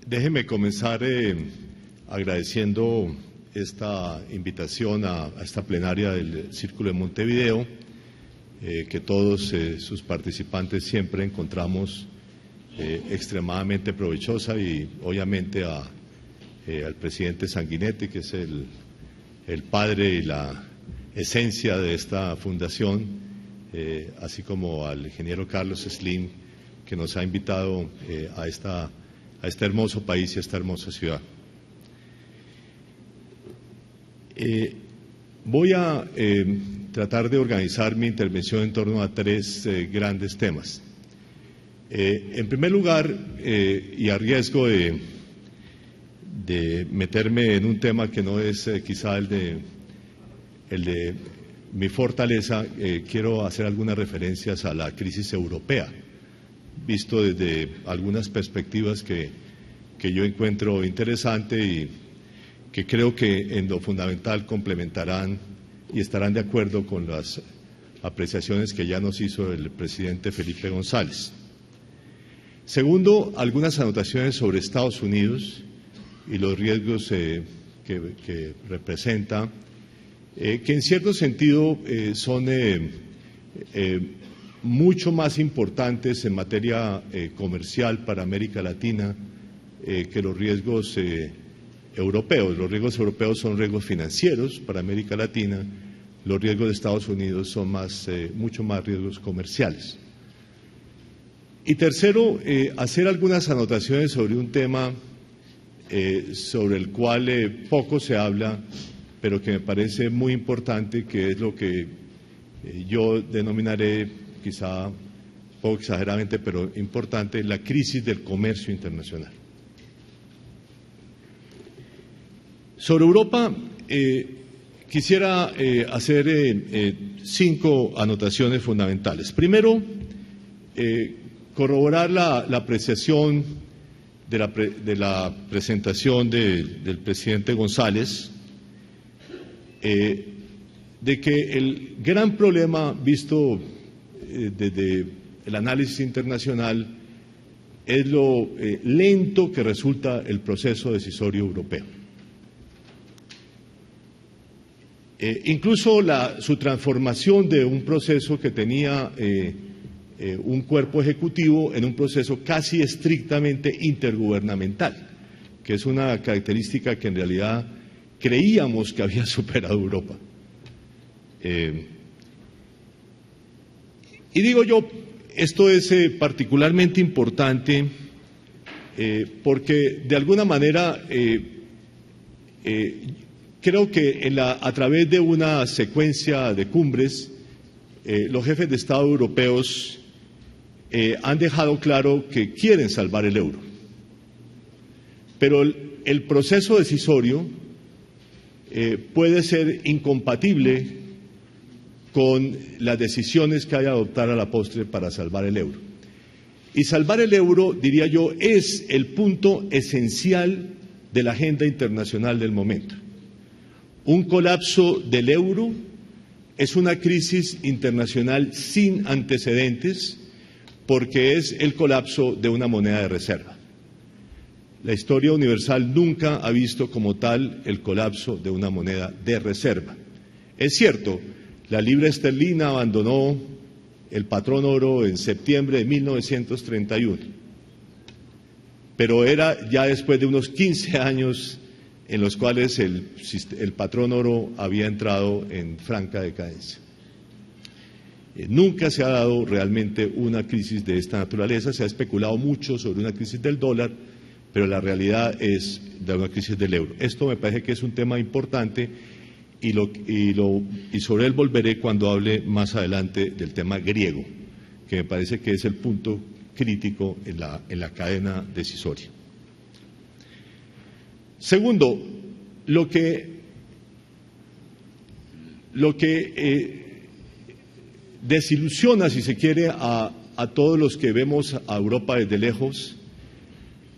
Déjeme comenzar agradeciendo esta invitación a esta plenaria del Círculo de Montevideo, que todos sus participantes siempre encontramos extremadamente provechosa, y obviamente al presidente Sanguinetti, que es el padre y la esencia de esta fundación, así como al ingeniero Carlos Slim, que nos ha invitado a este hermoso país y a esta hermosa ciudad. Voy a tratar de organizar mi intervención en torno a tres grandes temas. En primer lugar, y a riesgo de meterme en un tema que no es quizá el de mi fortaleza, quiero hacer algunas referencias a la crisis europea, visto desde algunas perspectivas que yo encuentro interesante y que creo que en lo fundamental complementarán y estarán de acuerdo con las apreciaciones que ya nos hizo el presidente Felipe González. Segundo, algunas anotaciones sobre Estados Unidos y los riesgos que representa, que en cierto sentido son mucho más importantes en materia comercial para América Latina que los riesgos europeos. Los riesgos europeos son riesgos financieros para América Latina, los riesgos de Estados Unidos son mucho más riesgos comerciales. Y tercero, hacer algunas anotaciones sobre un tema sobre el cual poco se habla, pero que me parece muy importante, que es lo que yo denominaré, quizá poco exageradamente, pero importante, la crisis del comercio internacional. Sobre Europa, quisiera hacer 5 anotaciones fundamentales. Primero, corroborar la apreciación de la presentación del presidente González, de que el gran problema visto desde el análisis internacional es lo lento que resulta el proceso decisorio europeo. Incluso su transformación de un proceso que tenía un cuerpo ejecutivo en un proceso casi estrictamente intergubernamental, que es una característica que en realidad creíamos que había superado Europa. Y digo yo, esto es particularmente importante porque de alguna manera creo que a través de una secuencia de cumbres, los jefes de Estado europeos han dejado claro que quieren salvar el euro. Pero el proceso decisorio puede ser incompatible con las decisiones que haya de adoptar a la postre para salvar el euro. Y salvar el euro, diría yo, es el punto esencial de la agenda internacional del momento. Un colapso del euro es una crisis internacional sin antecedentes, porque es el colapso de una moneda de reserva. La historia universal nunca ha visto como tal el colapso de una moneda de reserva. Es cierto, la libra esterlina abandonó el patrón oro en septiembre de 1931, pero era ya después de unos 15 años en los cuales el patrón oro había entrado en franca decadencia. Nunca se ha dado realmente una crisis de esta naturaleza. Se ha especulado mucho sobre una crisis del dólar, pero la realidad es de una crisis del euro. Esto me parece que es un tema importante y sobre él volveré cuando hable más adelante del tema griego, que me parece que es el punto crítico en la cadena decisoria. Segundo, lo que desilusiona, si se quiere, a todos los que vemos a Europa desde lejos,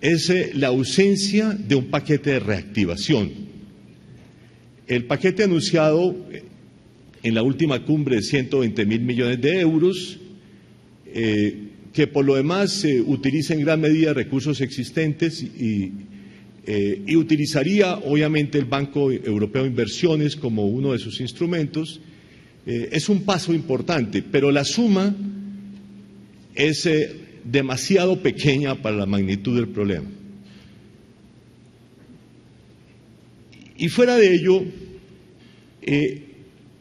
es la ausencia de un paquete de reactivación. El paquete anunciado en la última cumbre de 120.000 millones de euros que por lo demás utiliza en gran medida recursos existentes y utilizaría obviamente el Banco Europeo de Inversiones como uno de sus instrumentos. Es un paso importante, pero la suma es demasiado pequeña para la magnitud del problema. Y fuera de ello,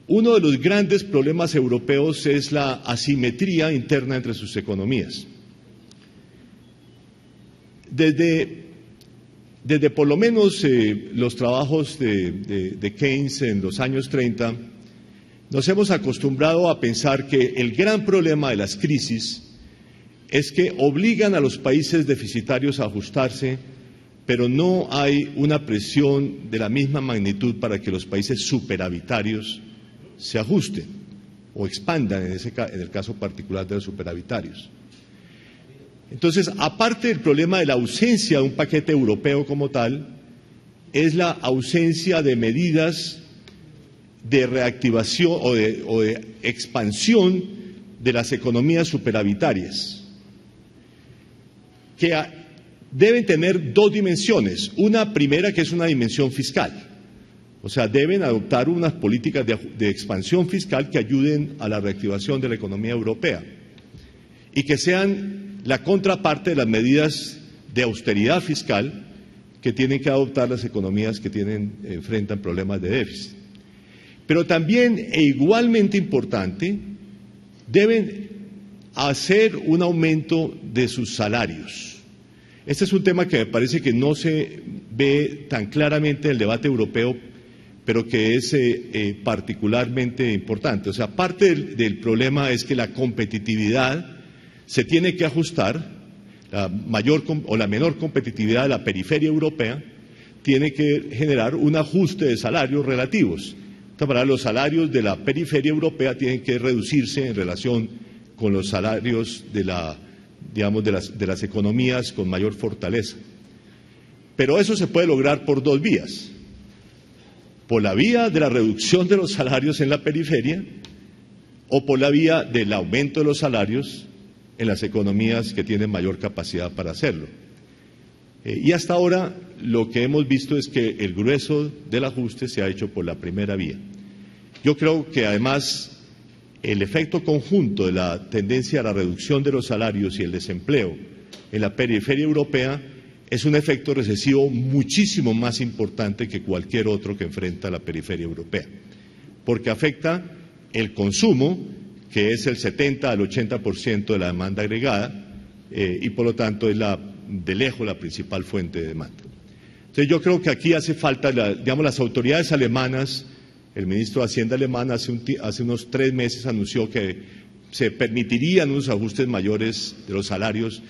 uno de los grandes problemas europeos es la asimetría interna entre sus economías. Desde por lo menos los trabajos de Keynes en los años 30, nos hemos acostumbrado a pensar que el gran problema de las crisis es que obligan a los países deficitarios a ajustarse, pero no hay una presión de la misma magnitud para que los países superavitarios se ajusten o expandan en el caso particular de los superavitarios. Entonces, aparte del problema de la ausencia de un paquete europeo como tal, es la ausencia de medidas de reactivación o de expansión de las economías superavitarias, que deben tener dos dimensiones. Una primera, que es una dimensión fiscal. O sea, deben adoptar unas políticas de expansión fiscal que ayuden a la reactivación de la economía europea y que sean la contraparte de las medidas de austeridad fiscal que tienen que adoptar las economías que enfrentan problemas de déficit. Pero también, e igualmente importante, deben hacer un aumento de sus salarios. Este es un tema que me parece que no se ve tan claramente en el debate europeo, pero que es particularmente importante. O sea, parte del problema es que la competitividad se tiene que ajustar, la mayor o la menor competitividad de la periferia europea tiene que generar un ajuste de salarios relativos. Los salarios de la periferia europea tienen que reducirse en relación con los salarios de las economías con mayor fortaleza. Pero eso se puede lograr por dos vías. Por la vía de la reducción de los salarios en la periferia o por la vía del aumento de los salarios en las economías que tienen mayor capacidad para hacerlo. Y hasta ahora lo que hemos visto es que el grueso del ajuste se ha hecho por la primera vía. Yo creo que además el efecto conjunto de la tendencia a la reducción de los salarios y el desempleo en la periferia europea es un efecto recesivo muchísimo más importante que cualquier otro que enfrenta la periferia europea, porque afecta el consumo, que es el 70 al 80% de la demanda agregada, y por lo tanto es de lejos la principal fuente de demanda. Entonces yo creo que aquí hace falta, las autoridades alemanas, el ministro de Hacienda alemán hace unos 3 meses anunció que se permitirían unos ajustes mayores de los salarios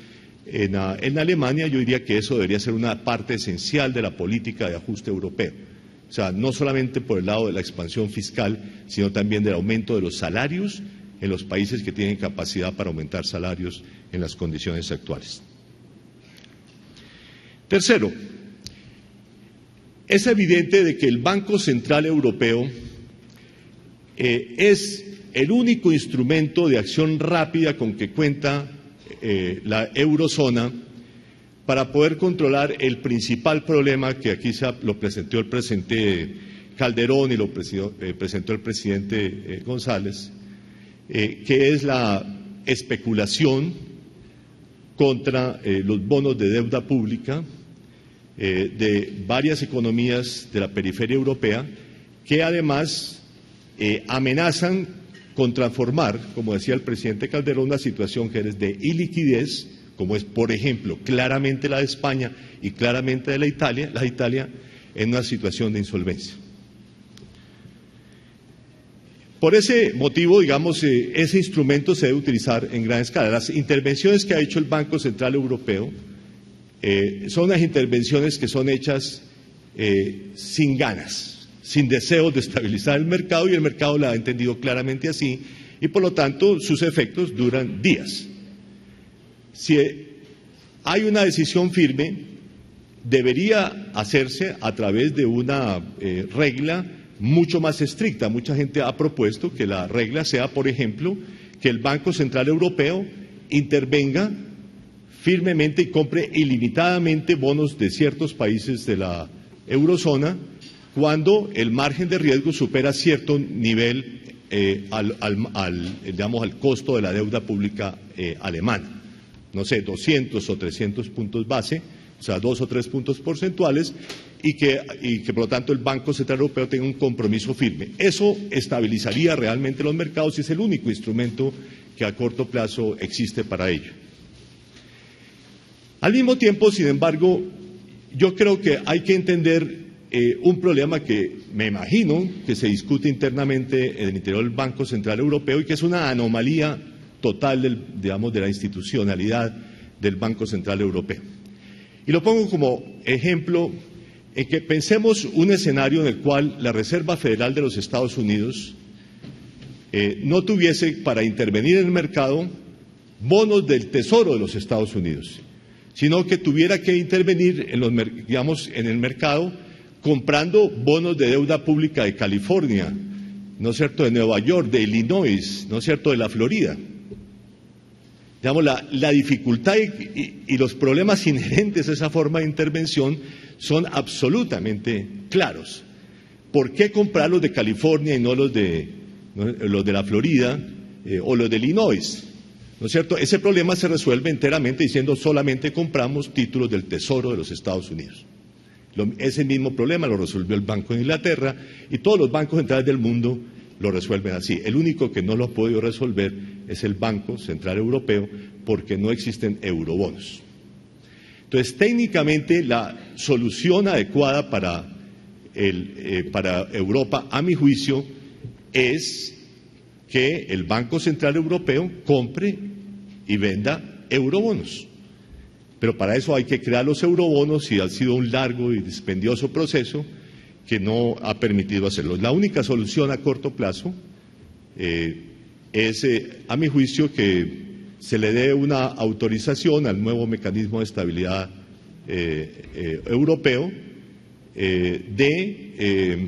en Alemania. Yo diría que eso debería ser una parte esencial de la política de ajuste europeo. O sea, no solamente por el lado de la expansión fiscal, sino también del aumento de los salarios en los países que tienen capacidad para aumentar salarios en las condiciones actuales. Tercero, es evidente de que el Banco Central Europeo es el único instrumento de acción rápida con que cuenta la eurozona para poder controlar el principal problema que aquí lo presentó el presidente Calderón y lo presentó el presidente González, que es la especulación contra los bonos de deuda pública de varias economías de la periferia europea, que además amenazan con transformar, como decía el presidente Calderón, una situación que es de iliquidez, como es, por ejemplo, claramente la de España y claramente la de Italia, en una situación de insolvencia. Por ese motivo, ese instrumento se debe utilizar en gran escala. Las intervenciones que ha hecho el Banco Central Europeo son unas intervenciones que son hechas sin ganas, sin deseos de estabilizar el mercado, y el mercado la ha entendido claramente así, y por lo tanto sus efectos duran días. Si hay una decisión firme, debería hacerse a través de una regla mucho más estricta. Mucha gente ha propuesto que la regla sea, por ejemplo, que el Banco Central Europeo intervenga firmemente y compre ilimitadamente bonos de ciertos países de la eurozona cuando el margen de riesgo supera cierto nivel al costo de la deuda pública alemana. No sé, 200 o 300 puntos base, o sea, 2 o 3 puntos porcentuales, y que por lo tanto el Banco Central Europeo tenga un compromiso firme. Eso estabilizaría realmente los mercados y es el único instrumento que a corto plazo existe para ello. Al mismo tiempo, sin embargo, yo creo que hay que entender un problema que me imagino que se discute internamente en el interior del Banco Central Europeo y que es una anomalía total de la institucionalidad del Banco Central Europeo. Y lo pongo como ejemplo en que pensemos un escenario en el cual la Reserva Federal de los Estados Unidos no tuviese para intervenir en el mercado bonos del Tesoro de los Estados Unidos, sino que tuviera que intervenir en el mercado comprando bonos de deuda pública de California, ¿no es cierto?, de Nueva York, de Illinois, ¿no es cierto?, de la Florida. Digamos, la dificultad y los problemas inherentes a esa forma de intervención son absolutamente claros. ¿Por qué comprar los de California y no los de la Florida o los de Illinois? ¿No es cierto? Ese problema se resuelve enteramente diciendo solamente compramos títulos del Tesoro de los Estados Unidos. Ese mismo problema lo resolvió el Banco de Inglaterra y todos los bancos centrales del mundo lo resuelven así. El único que no lo ha podido resolver es el Banco Central Europeo porque no existen eurobonos. Entonces, técnicamente, la solución adecuada para Europa, a mi juicio, es que el Banco Central Europeo compre y venda eurobonos. Pero para eso hay que crear los eurobonos y ha sido un largo y dispendioso proceso que no ha permitido hacerlo. La única solución a corto plazo es, a mi juicio, que se le dé una autorización al nuevo mecanismo de estabilidad europeo de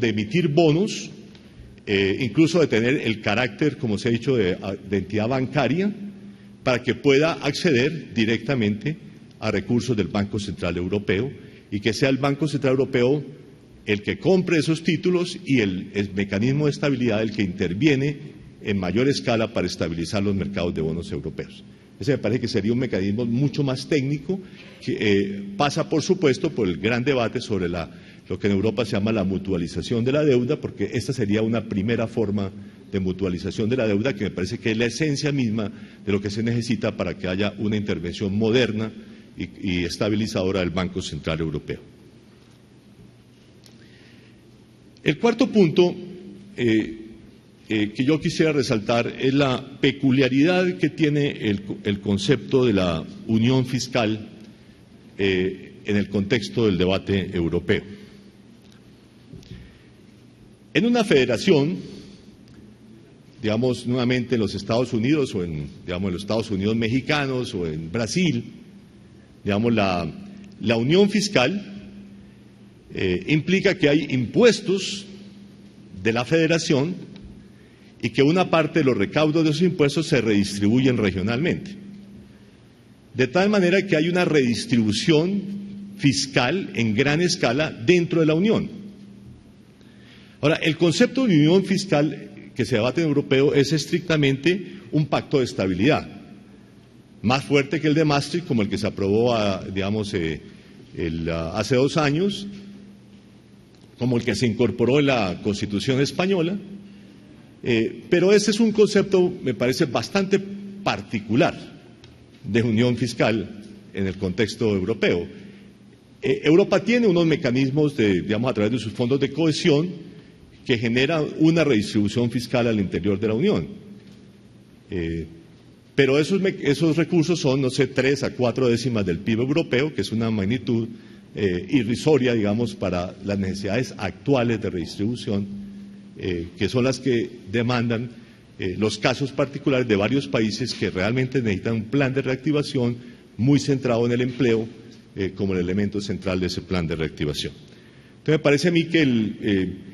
emitir bonos, incluso de tener el carácter, como se ha dicho, de entidad bancaria, para que pueda acceder directamente a recursos del Banco Central Europeo y que sea el Banco Central Europeo el que compre esos títulos y el mecanismo de estabilidad el que interviene en mayor escala para estabilizar los mercados de bonos europeos. Ese me parece que sería un mecanismo mucho más técnico que pasa, por supuesto, por el gran debate sobre lo que en Europa se llama la mutualización de la deuda, porque esta sería una primera forma de mutualización de la deuda que me parece que es la esencia misma de lo que se necesita para que haya una intervención moderna y estabilizadora del Banco Central Europeo. El cuarto punto que yo quisiera resaltar es la peculiaridad que tiene el concepto de la unión fiscal en el contexto del debate europeo. En una federación, digamos nuevamente en los Estados Unidos o en los Estados Unidos mexicanos o en Brasil, digamos la unión fiscal implica que hay impuestos de la federación y que una parte de los recaudos de esos impuestos se redistribuyen regionalmente. De tal manera que hay una redistribución fiscal en gran escala dentro de la Unión. Ahora, el concepto de unión fiscal que se debate en europeo es estrictamente un pacto de estabilidad, más fuerte que el de Maastricht, como el que se aprobó, hace 2 años, como el que se incorporó en la Constitución española, pero ese es un concepto, me parece, bastante particular de unión fiscal en el contexto europeo. Europa tiene unos mecanismos a través de sus fondos de cohesión que generan una redistribución fiscal al interior de la Unión. Pero esos recursos son, no sé, 3 a 4 décimas del PIB europeo, que es una magnitud irrisoria, digamos, para las necesidades actuales de redistribución, que son las que demandan los casos particulares de varios países que realmente necesitan un plan de reactivación muy centrado en el empleo como el elemento central de ese plan de reactivación. Entonces, me parece a mí que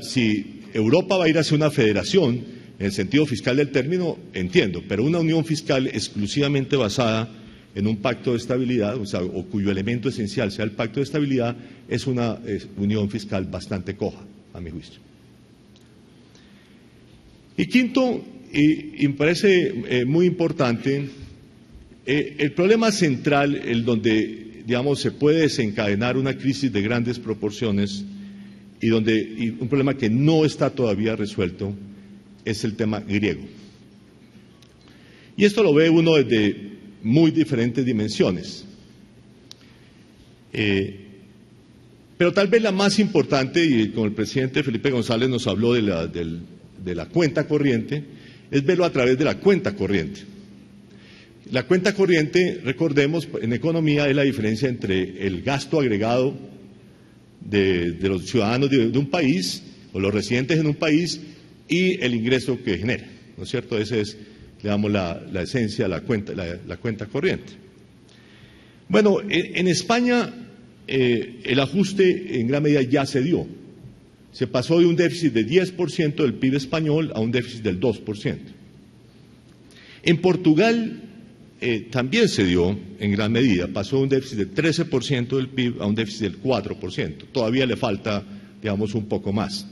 si Europa va a ir hacia una federación, En el sentido fiscal del término, entiendo, pero una unión fiscal exclusivamente basada en un pacto de estabilidad, o cuyo elemento esencial sea el pacto de estabilidad, es una unión fiscal bastante coja, a mi juicio. Y quinto, y me parece muy importante, el problema central, el donde, digamos, se puede desencadenar una crisis de grandes proporciones y un problema que no está todavía resuelto, es el tema griego. Y esto lo ve uno desde muy diferentes dimensiones. Pero tal vez la más importante, y como el presidente Felipe González nos habló de la cuenta corriente, es verlo a través de la cuenta corriente. La cuenta corriente, recordemos, en economía es la diferencia entre el gasto agregado de los ciudadanos de un país o los residentes en un país y el ingreso que genera, ¿no es cierto? Esa es, digamos, la esencia de la cuenta corriente. Bueno, en España el ajuste en gran medida ya se dio. Se pasó de un déficit de 10% del PIB español a un déficit del 2%. En Portugal también se dio en gran medida, pasó de un déficit del 13% del PIB a un déficit del 4%. Todavía le falta, digamos, un poco más.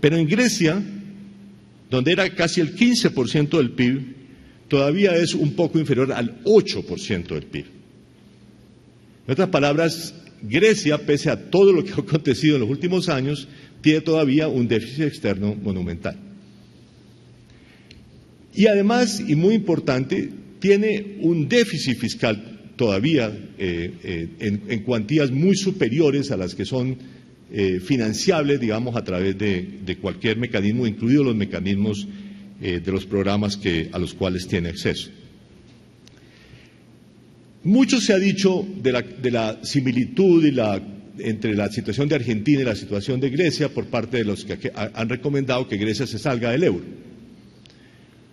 Pero en Grecia, donde era casi el 15% del PIB, todavía es un poco inferior al 8% del PIB. En otras palabras, Grecia, pese a todo lo que ha acontecido en los últimos años, tiene todavía un déficit externo monumental. Y además, y muy importante, tiene un déficit fiscal todavía en cuantías muy superiores a las que son financiables, digamos, a través de cualquier mecanismo, incluidos los mecanismos de los programas a los cuales tiene acceso. Mucho se ha dicho de la similitud entre la situación de Argentina y la situación de Grecia por parte de los que han recomendado que Grecia se salga del euro.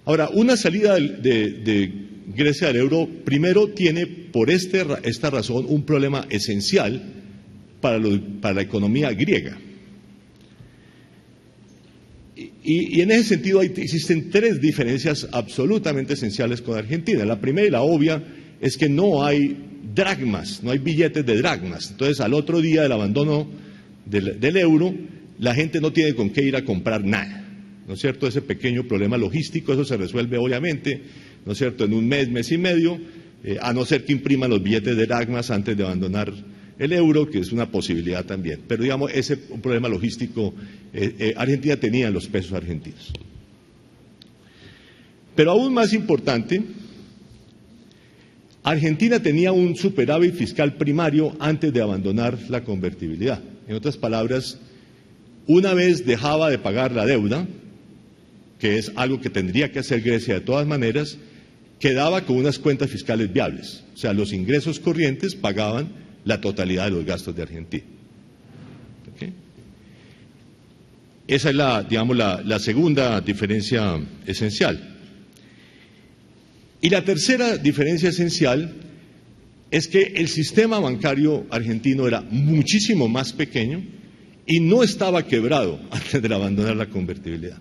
Ahora, una salida de Grecia del euro, primero tiene por esta razón un problema esencial para la economía griega. Y en ese sentido existen tres diferencias absolutamente esenciales con Argentina. La primera y la obvia es que no hay dracmas, no hay billetes de dracmas. Entonces, al otro día del abandono del euro, la gente no tiene con qué ir a comprar nada, ¿no es cierto? Ese pequeño problema logístico, eso se resuelve obviamente, ¿no es cierto?, en un mes y medio, a no ser que impriman los billetes de dracmas antes de abandonar el euro, que es una posibilidad también. Pero, digamos, ese un problema logístico Argentina tenía en los pesos argentinos. Pero aún más importante, Argentina tenía un superávit fiscal primario antes de abandonar la convertibilidad. En otras palabras, una vez dejaba de pagar la deuda, que es algo que tendría que hacer Grecia de todas maneras, quedaba con unas cuentas fiscales viables. O sea, los ingresos corrientes pagaban la totalidad de los gastos de Argentina. ¿Okay? Esa es digamos, la segunda diferencia esencial. Y la tercera diferencia esencial es que el sistema bancario argentino era muchísimo más pequeño y no estaba quebrado antes de abandonar la convertibilidad.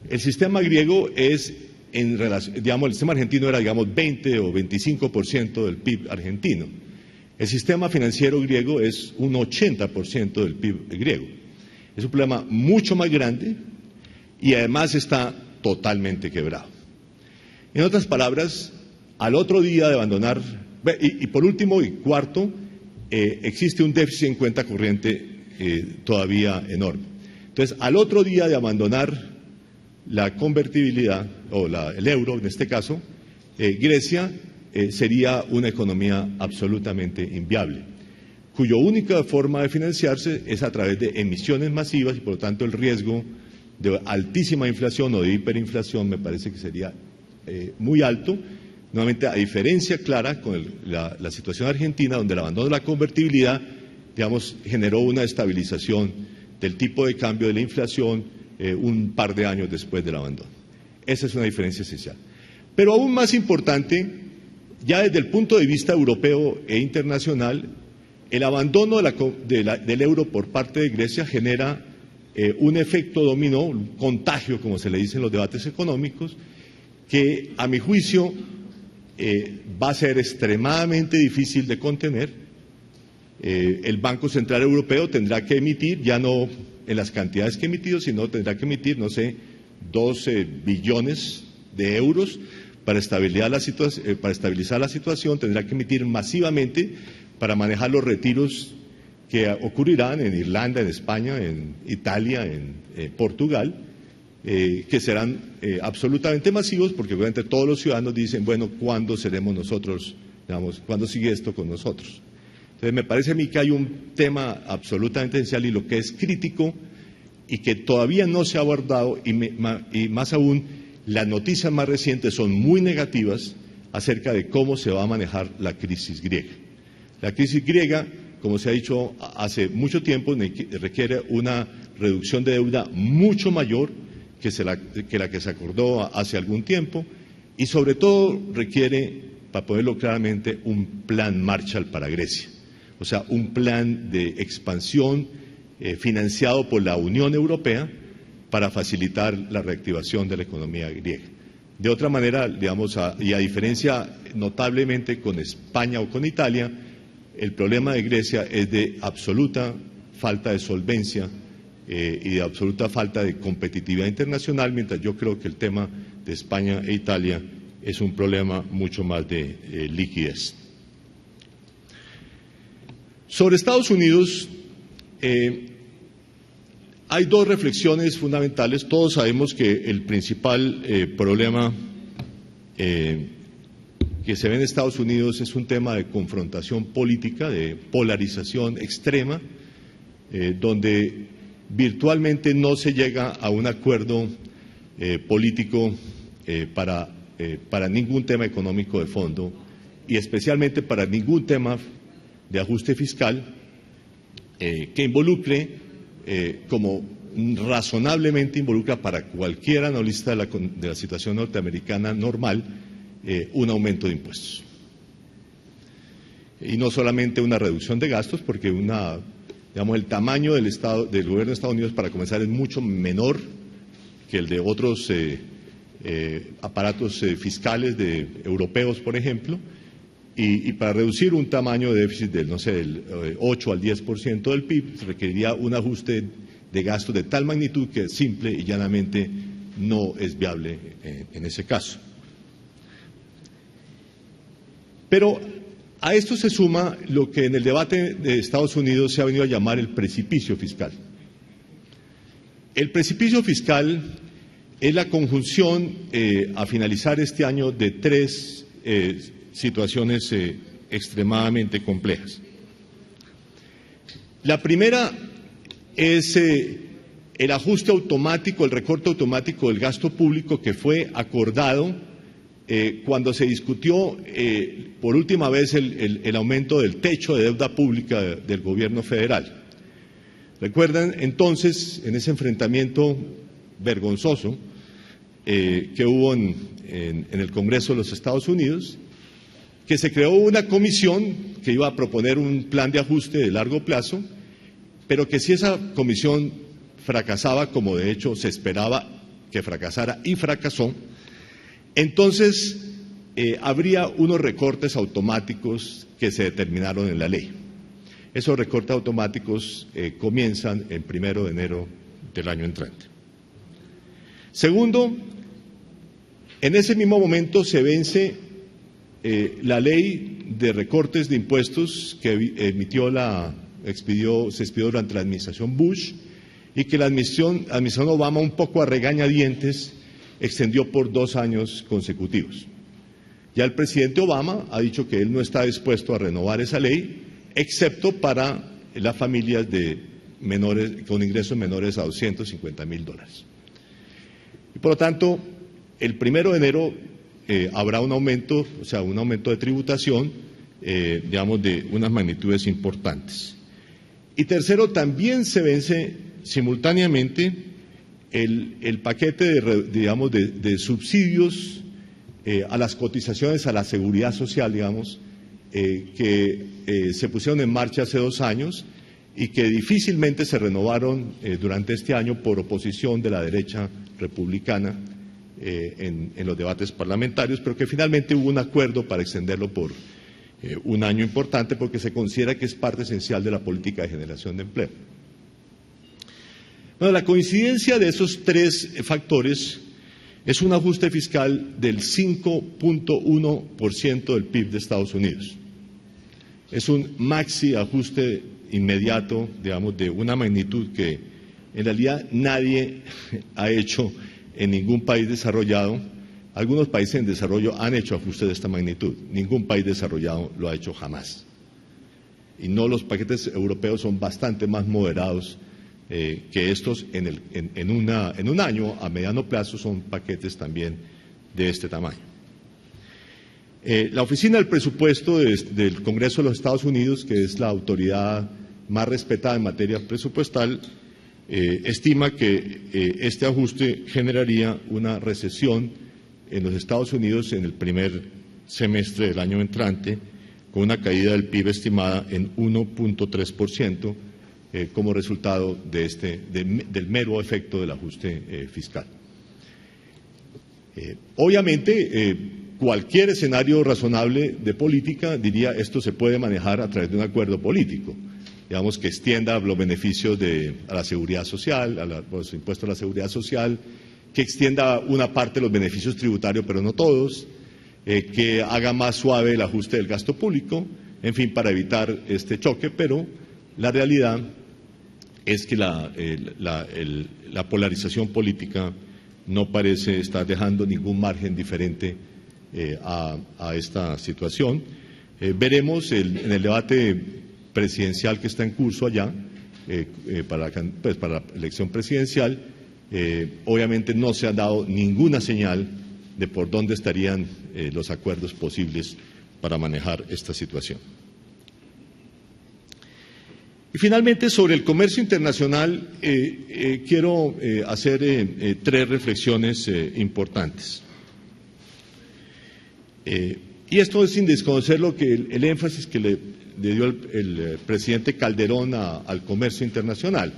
El sistema griego es, digamos, el sistema argentino era, digamos, 20 o 25% del PIB argentino. El sistema financiero griego es un 80% del PIB griego. Es un problema mucho más grande y además está totalmente quebrado. En otras palabras, al otro día de abandonar, y por último y cuarto, existe un déficit en cuenta corriente todavía enorme. Entonces, al otro día de abandonar la convertibilidad, o el euro en este caso, Grecia sería una economía absolutamente inviable, cuya única forma de financiarse es a través de emisiones masivas y por lo tanto el riesgo de altísima inflación o de hiperinflación me parece que sería muy alto, nuevamente a diferencia clara con la situación argentina, donde el abandono de la convertibilidad, digamos, generó una estabilización del tipo de cambio de la inflación un par de años después del abandono. Esa es una diferencia esencial. Pero aún más importante, ya desde el punto de vista europeo e internacional, el abandono del euro por parte de Grecia genera un efecto dominó, un contagio, como se le dice en los debates económicos, que a mi juicio va a ser extremadamente difícil de contener. El Banco Central Europeo tendrá que emitir, ya no en las cantidades que ha emitido, sino tendrá que emitir, no sé, 12 billones de euros para estabilizar la situación, tendrá que emitir masivamente para manejar los retiros que ocurrirán en Irlanda, en España, en Italia, en Portugal, que serán absolutamente masivos, porque obviamente todos los ciudadanos dicen, bueno, ¿cuándo seremos nosotros, digamos, cuándo sigue esto con nosotros? Entonces, me parece a mí que hay un tema absolutamente esencial y lo que es crítico y que todavía no se ha abordado, y más aún, las noticias más recientes son muy negativas acerca de cómo se va a manejar la crisis griega. La crisis griega, como se ha dicho hace mucho tiempo, requiere una reducción de deuda mucho mayor que la que se acordó hace algún tiempo y sobre todo requiere, para ponerlo claramente, un plan Marshall para Grecia, o sea, un plan de expansión financiado por la Unión Europea para facilitar la reactivación de la economía griega. De otra manera, digamos, y a diferencia notablemente con España o con Italia, el problema de Grecia es de absoluta falta de solvencia y de absoluta falta de competitividad internacional, mientras yo creo que el tema de España e Italia es un problema mucho más de liquidez. Sobre Estados Unidos, hay dos reflexiones fundamentales. Todos sabemos que el principal problema que se ve en Estados Unidos es un tema de confrontación política, de polarización extrema, donde virtualmente no se llega a un acuerdo político para ningún tema económico de fondo y especialmente para ningún tema de ajuste fiscal que involucre, como razonablemente involucra para cualquier analista de la situación norteamericana normal, un aumento de impuestos. Y no solamente una reducción de gastos, porque el tamaño del gobierno de Estados Unidos, para comenzar, es mucho menor que el de otros aparatos fiscales europeos, por ejemplo, y para reducir un tamaño de déficit del 8 al 10% del PIB, se requeriría un ajuste de gastos de tal magnitud que simple y llanamente no es viable en ese caso. Pero a esto se suma lo que en el debate de Estados Unidos se ha venido a llamar el precipicio fiscal. El precipicio fiscal es la conjunción a finalizar este año de tres situaciones extremadamente complejas. La primera es el ajuste automático, el recorte automático del gasto público que fue acordado cuando se discutió por última vez el aumento del techo de deuda pública del gobierno federal. Recuerdan entonces, en ese enfrentamiento vergonzoso que hubo en el Congreso de los Estados Unidos, que se creó una comisión que iba a proponer un plan de ajuste de largo plazo, pero que si esa comisión fracasaba, como de hecho se esperaba que fracasara y fracasó, entonces habría unos recortes automáticos que se determinaron en la ley. Esos recortes automáticos comienzan el 1 de enero del año entrante. Segundo, en ese mismo momento se vence la ley de recortes de impuestos que se expidió durante la administración Bush y que la administración Obama, un poco a regañadientes, extendió por 2 años consecutivos. Ya el presidente Obama ha dicho que él no está dispuesto a renovar esa ley, excepto para las familias de menores con ingresos menores a $250,000. Y por lo tanto, el 1 de enero habrá un aumento, un aumento de tributación, de unas magnitudes importantes. Y tercero, también se vence simultáneamente el paquete de subsidios a las cotizaciones a la seguridad social, que se pusieron en marcha hace 2 años y que difícilmente se renovaron durante este año por oposición de la derecha republicana en los debates parlamentarios, pero que finalmente hubo un acuerdo para extenderlo por un año importante porque se considera que es parte esencial de la política de generación de empleo. Bueno, la coincidencia de esos tres factores es un ajuste fiscal del 5.1% del PIB de Estados Unidos. Es un maxi ajuste inmediato, digamos, de una magnitud que en realidad nadie ha hecho en ningún país desarrollado. Algunos países en desarrollo han hecho ajustes de esta magnitud. Ningún país desarrollado lo ha hecho jamás. Y no, los paquetes europeos son bastante más moderados que estos en un año, a mediano plazo, son paquetes también de este tamaño. La Oficina del Presupuesto del Congreso de los Estados Unidos, que es la autoridad más respetada en materia presupuestal, estima que este ajuste generaría una recesión en los Estados Unidos en el primer semestre del año entrante, con una caída del PIB estimada en 1.3%, como resultado del mero efecto del ajuste fiscal. Obviamente, cualquier escenario razonable de política diría esto se puede manejar a través de un acuerdo político, digamos que extienda los beneficios a la seguridad social, los impuestos a la seguridad social, que extienda una parte de los beneficios tributarios, pero no todos, que haga más suave el ajuste del gasto público, en fin, para evitar este choque, pero la realidad es que la polarización política no parece estar dejando ningún margen diferente a esta situación. Veremos en el debate presidencial que está en curso allá, para la elección presidencial, obviamente no se ha dado ninguna señal de por dónde estarían los acuerdos posibles para manejar esta situación. Y finalmente, sobre el comercio internacional, quiero hacer tres reflexiones importantes. Y esto es sin desconocer lo que el énfasis que le dio el presidente Calderón al comercio internacional.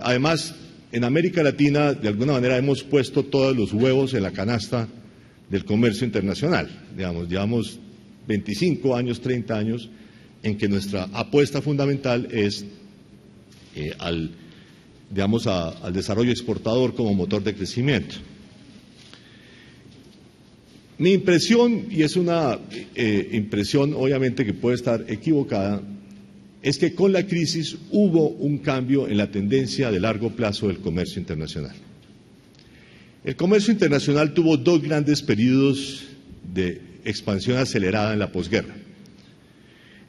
Además, en América Latina, de alguna manera, hemos puesto todos los huevos en la canasta del comercio internacional. Digamos, llevamos 25 años, 30 años, en que nuestra apuesta fundamental es al desarrollo exportador como motor de crecimiento. Mi impresión, y es una impresión obviamente que puede estar equivocada, es que con la crisis hubo un cambio en la tendencia de largo plazo del comercio internacional. El comercio internacional tuvo dos grandes periodos de expansión acelerada en la posguerra.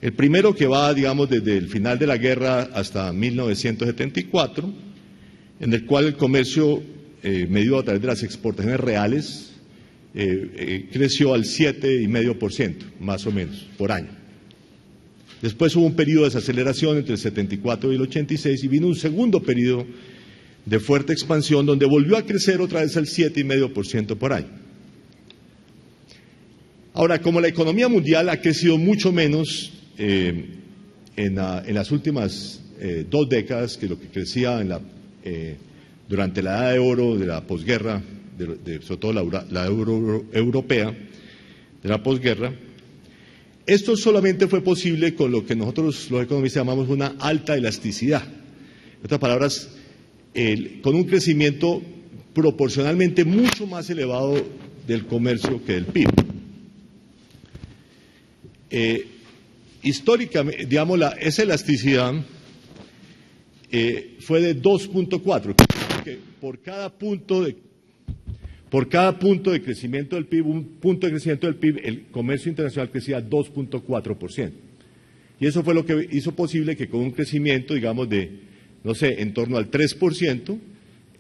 El primero, que va, digamos, desde el final de la guerra hasta 1974, en el cual el comercio, medido a través de las exportaciones reales, creció al 7,5%, más o menos, por año. Después hubo un periodo de desaceleración entre el 74 y el 86 y vino un segundo periodo de fuerte expansión donde volvió a crecer otra vez al 7,5% por año. Ahora, como la economía mundial ha crecido mucho menos en las últimas 2 décadas que lo que crecía durante la edad de oro de la posguerra, sobre todo la europea de la posguerra, esto solamente fue posible con lo que nosotros los economistas llamamos una alta elasticidad. En otras palabras, con un crecimiento proporcionalmente mucho más elevado del comercio que del PIB. Históricamente, digamos, esa elasticidad fue de 2.4, que por cada punto de crecimiento del PIB, un punto de crecimiento del PIB, el comercio internacional crecía 2.4%. Y eso fue lo que hizo posible que con un crecimiento, digamos, de, no sé, en torno al 3%,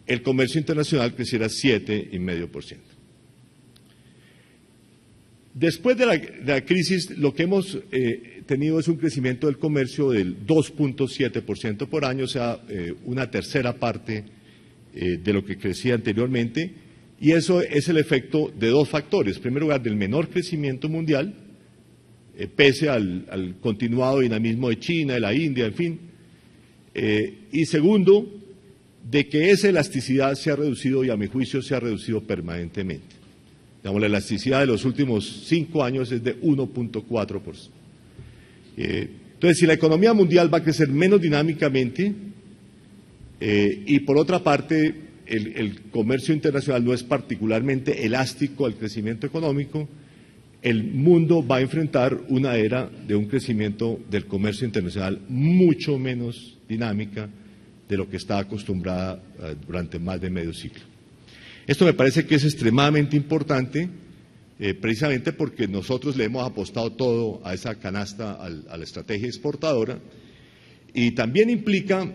el comercio internacional creciera 7,5%. Después de la crisis, lo que hemos tenido es un crecimiento del comercio del 2.7% por año, o sea, una tercera parte de lo que crecía anteriormente, y eso es el efecto de 2 factores. En primer lugar, del menor crecimiento mundial, pese al continuado dinamismo de China, de la India, en fin, Y segundo, de que esa elasticidad se ha reducido y a mi juicio se ha reducido permanentemente. Digamos, la elasticidad de los últimos 5 años es de 1.4%. Entonces, si la economía mundial va a crecer menos dinámicamente y por otra parte el comercio internacional no es particularmente elástico al crecimiento económico, el mundo va a enfrentar una era de un crecimiento del comercio internacional mucho menos dinámica de lo que está acostumbrada durante más de medio siglo. Esto me parece que es extremadamente importante, precisamente porque nosotros le hemos apostado todo a esa canasta, a la estrategia exportadora, y también implica,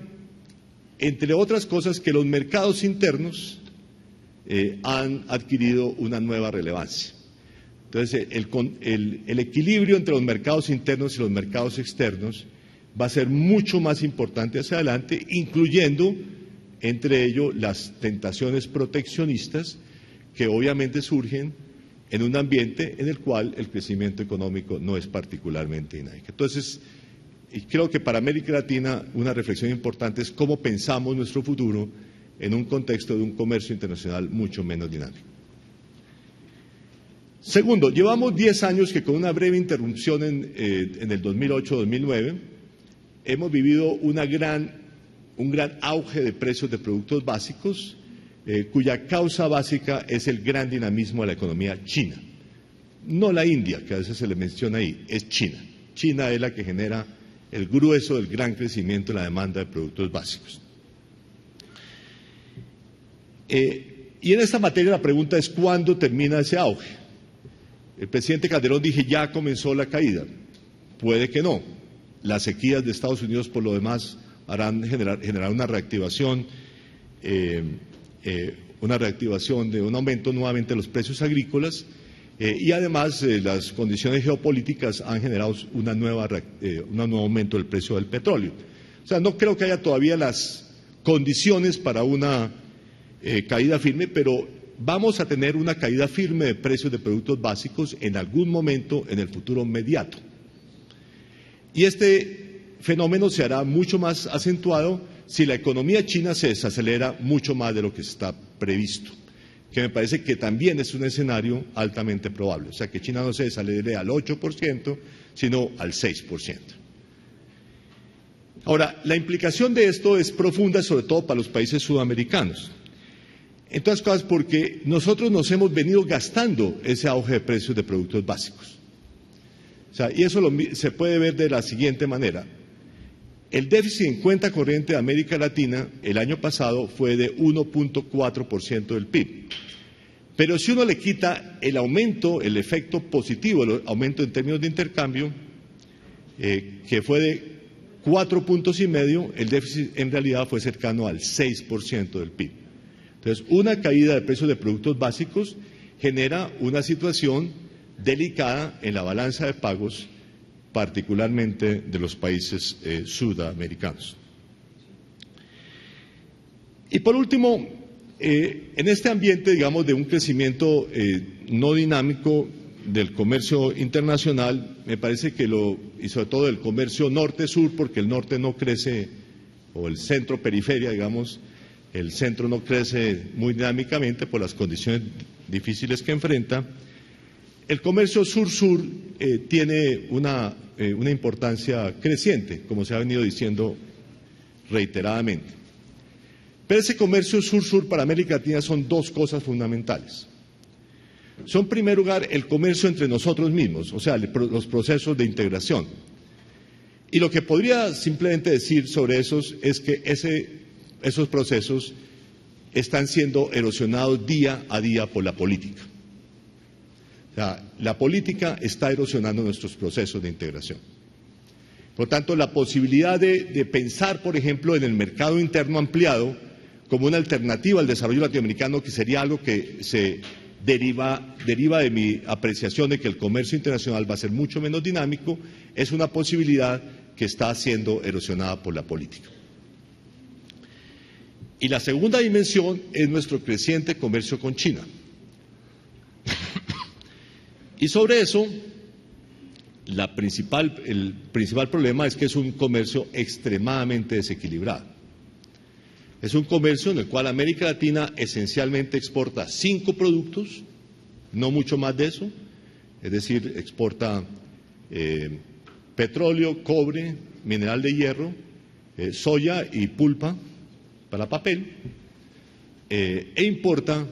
entre otras cosas, que los mercados internos han adquirido una nueva relevancia. Entonces, el equilibrio entre los mercados internos y los mercados externos va a ser mucho más importante hacia adelante, incluyendo entre ellos las tentaciones proteccionistas que obviamente surgen en un ambiente en el cual el crecimiento económico no es particularmente dinámico. Entonces, creo que para América Latina una reflexión importante es cómo pensamos nuestro futuro en un contexto de un comercio internacional mucho menos dinámico. Segundo, llevamos 10 años que con una breve interrupción en el 2008-2009 hemos vivido un gran auge de precios de productos básicos, cuya causa básica es el gran dinamismo de la economía china. No la India, que a veces se le menciona ahí, es China. China es la que genera el grueso del gran crecimiento en la demanda de productos básicos. Y en esta materia la pregunta es ¿cuándo termina ese auge? El presidente Calderón dije ya comenzó la caída. Puede que no. Las sequías de Estados Unidos, por lo demás, generar una reactivación de un aumento nuevamente de los precios agrícolas y además las condiciones geopolíticas han generado un nuevo aumento del precio del petróleo. O sea, no creo que haya todavía las condiciones para una caída firme, pero vamos a tener una caída firme de precios de productos básicos en algún momento en el futuro inmediato. Y este fenómeno se hará mucho más acentuado si la economía china se desacelera mucho más de lo que está previsto, que me parece que también es un escenario altamente probable. O sea, que China no se desacelere al 8%, sino al 6%. Ahora, la implicación de esto es profunda, sobre todo para los países sudamericanos. En todas cosas, porque nosotros nos hemos venido gastando ese auge de precios de productos básicos. O sea, y eso se puede ver de la siguiente manera. El déficit en cuenta corriente de América Latina el año pasado fue de 1.4% del PIB. Pero si uno le quita el aumento, el efecto positivo, el aumento en términos de intercambio, que fue de 4 puntos y medio, el déficit en realidad fue cercano al 6% del PIB. Entonces, una caída de precios de productos básicos genera una situación delicada en la balanza de pagos, particularmente de los países sudamericanos. Y por último, en este ambiente, digamos, de un crecimiento no dinámico del comercio internacional, me parece que y sobre todo del comercio norte-sur, porque el norte no crece, o el centro-periferia, digamos, el centro no crece muy dinámicamente por las condiciones difíciles que enfrenta. El comercio sur-sur tiene una importancia creciente, como se ha venido diciendo reiteradamente. Pero ese comercio sur-sur para América Latina son dos cosas fundamentales. Son, en primer lugar, el comercio entre nosotros mismos, o sea, los procesos de integración. Y lo que podría simplemente decir sobre esos es que esos procesos están siendo erosionados día a día por la política. O sea, la política está erosionando nuestros procesos de integración. Por tanto, la posibilidad de pensar, por ejemplo, en el mercado interno ampliado como una alternativa al desarrollo latinoamericano, que sería algo que se deriva de mi apreciación de que el comercio internacional va a ser mucho menos dinámico, es una posibilidad que está siendo erosionada por la política. Y la segunda dimensión es nuestro creciente comercio con China. Y sobre eso, el principal problema es que es un comercio extremadamente desequilibrado. Es un comercio en el cual América Latina esencialmente exporta 5 productos, no mucho más de eso, es decir, exporta petróleo, cobre, mineral de hierro, soya y pulpa para papel, e importa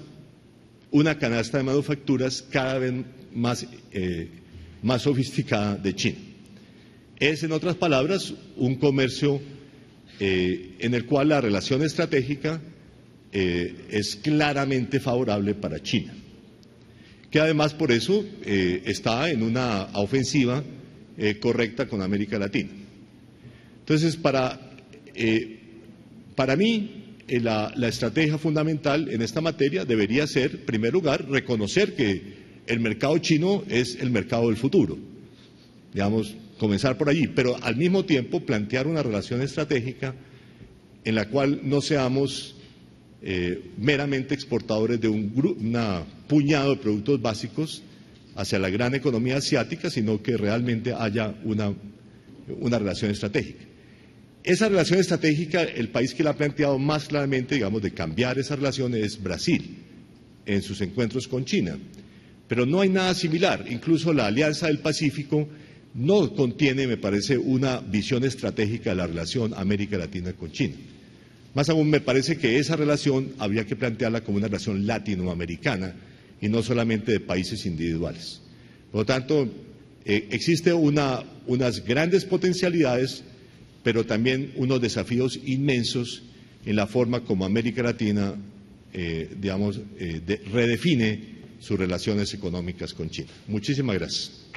una canasta de manufacturas cada vez más sofisticada de China. Es, en otras palabras, un comercio en el cual la relación estratégica es claramente favorable para China, que además por eso está en una ofensiva correcta con América Latina. Entonces, para mí, la estrategia fundamental en esta materia debería ser, en primer lugar, reconocer que el mercado chino es el mercado del futuro, digamos, comenzar por allí, pero al mismo tiempo plantear una relación estratégica en la cual no seamos meramente exportadores de un puñado de productos básicos hacia la gran economía asiática, sino que realmente haya una relación estratégica. Esa relación estratégica, el país que la ha planteado más claramente, digamos, de cambiar esa relación es Brasil, en sus encuentros con China. Pero no hay nada similar. Incluso la Alianza del Pacífico no contiene, me parece, una visión estratégica de la relación América Latina con China. Más aún, me parece que esa relación habría que plantearla como una relación latinoamericana y no solamente de países individuales. Por lo tanto, existen unas grandes potencialidades, pero también unos desafíos inmensos en la forma como América Latina, redefine sus relaciones económicas con China. Muchísimas gracias.